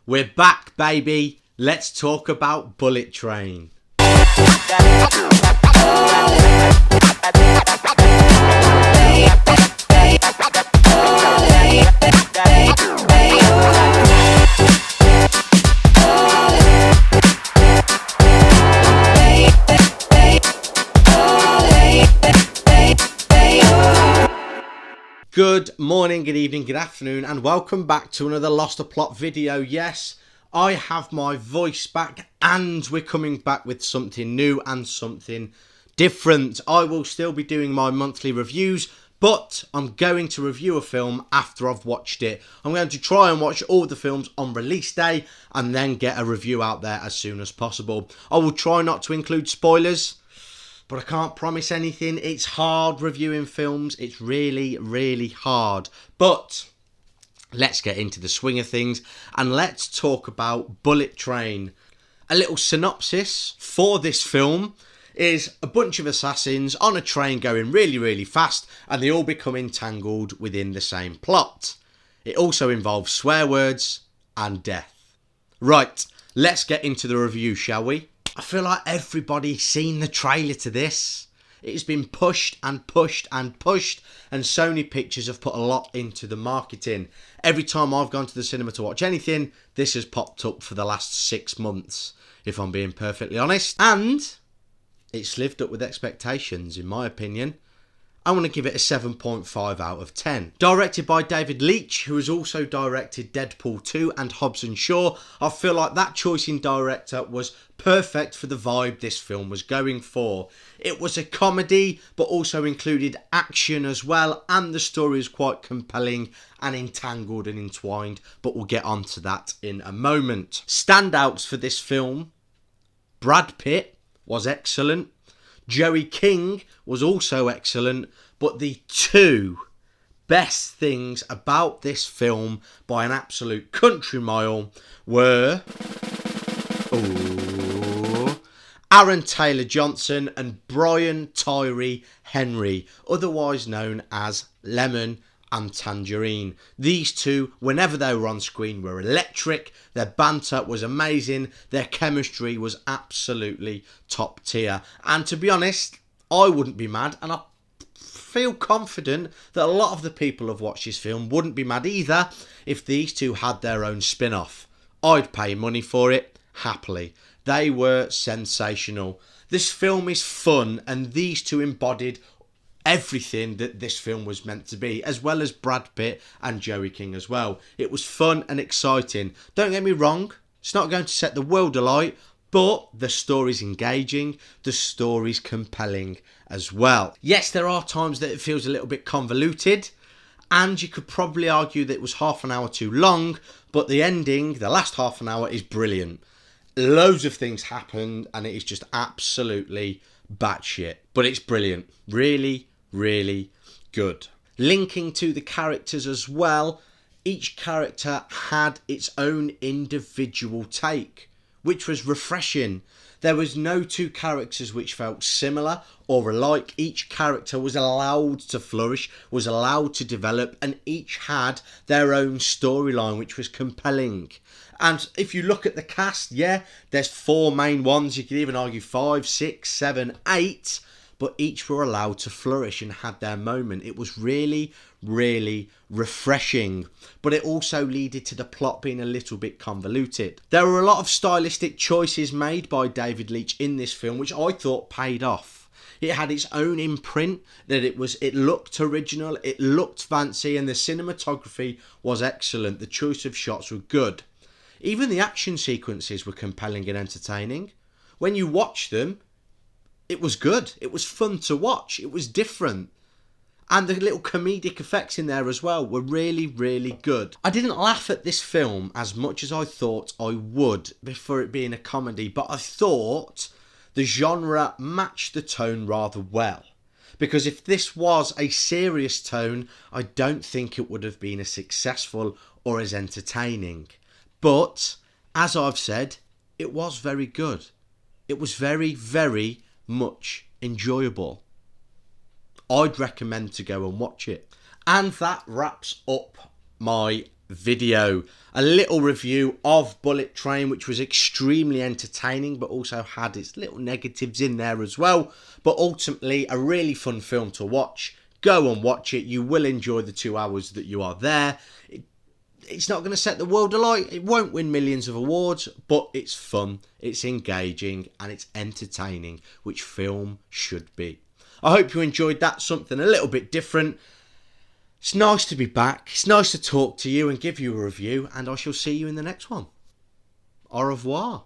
We're back, baby. Let's talk about Bullet Train. Good morning, good evening, good afternoon, and welcome back to another Lost a Plot video. Yes, I have my voice back, and we're coming back with something new and something different. I will still be doing my monthly reviews, but I'm going to review a film after I've watched it. I'm going to try and watch all the films on release day and then get a review out there as soon as possible. I will try not to include spoilers, but I can't promise anything. It's hard reviewing films. It's really, really hard. But let's get into the swing of things and let's talk about Bullet Train. A little synopsis for this film is a bunch of assassins on a train going really, really fast, and they all become entangled within the same plot. It also involves swear words and death. Right, let's get into the review, shall we? I feel like everybody's seen the trailer to this. It's been pushed and pushed and pushed, and Sony Pictures have put a lot into the marketing. Every time I've gone to the cinema to watch anything, this has popped up for the last 6 months, if I'm being perfectly honest. And it's lived up with expectations, in my opinion. I want to give it a 7.5 out of 10. Directed by David Leitch, who has also directed Deadpool 2 and Hobbs & Shaw. I feel like that choice in director was perfect for the vibe this film was going for. It was a comedy, but also included action as well, and the story is quite compelling and entangled and entwined, but we'll get onto that in a moment. Standouts for this film: Brad Pitt was excellent. Joey King was also excellent, but the two best things about this film by an absolute country mile were Aaron Taylor-Johnson and Brian Tyree Henry, otherwise known as Lemon and Tangerine. These two, whenever they were on screen, were electric. Their banter was amazing. Their chemistry was absolutely top tier. And to be honest, I wouldn't be mad, and I feel confident that a lot of the people who have watched this film wouldn't be mad either if these two had their own spin-off. I'd pay money for it, happily. They were sensational. This film is fun, and these two embodied everything that this film was meant to be, as well as Brad Pitt and Joey King as well. It was fun and exciting. Don't get me wrong, it's not going to set the world alight, but the story's engaging, the story's compelling as well. Yes, there are times that it feels a little bit convoluted, and you could probably argue that it was half an hour too long, but the ending, the last half an hour, is brilliant. Loads of things happened, and it is just absolutely batshit, but it's brilliant. Really, really good. Linking to the characters as well, each character had its own individual take, which was refreshing. There was no two characters which felt similar or alike. Each character was allowed to flourish, was allowed to develop, and each had their own storyline, which was compelling. And if you look at the cast, yeah, there's 4 main ones. You could even argue 5, 6, 7, 8. But each were allowed to flourish and had their moment. It was really, really refreshing. But it also led to the plot being a little bit convoluted. There were a lot of stylistic choices made by David Leitch in this film, which I thought paid off. It had its own imprint, that it looked original, it looked fancy, and the cinematography was excellent. The choice of shots were good. Even the action sequences were compelling and entertaining. When you watch them, it was good. It was fun to watch. It was different. And the little comedic effects in there as well were really, really good. I didn't laugh at this film as much as I thought I would before it being a comedy, but I thought the genre matched the tone rather well. Because if this was a serious tone, I don't think it would have been as successful or as entertaining. But, as I've said, it was very good. It was very, very much enjoyable. I'd recommend to go and watch it. And that wraps up my video. A little review of Bullet Train, which was extremely entertaining, but also had its little negatives in there as well. But ultimately, a really fun film to watch. Go and watch it. You will enjoy the 2 hours that you are there. It's not going to set the world alight. It won't win millions of awards, but it's fun, it's engaging, and it's entertaining, which film should be. I hope you enjoyed that, something a little bit different. It's nice to be back. It's nice to talk to you and give you a review, and I shall see you in the next one. Au revoir.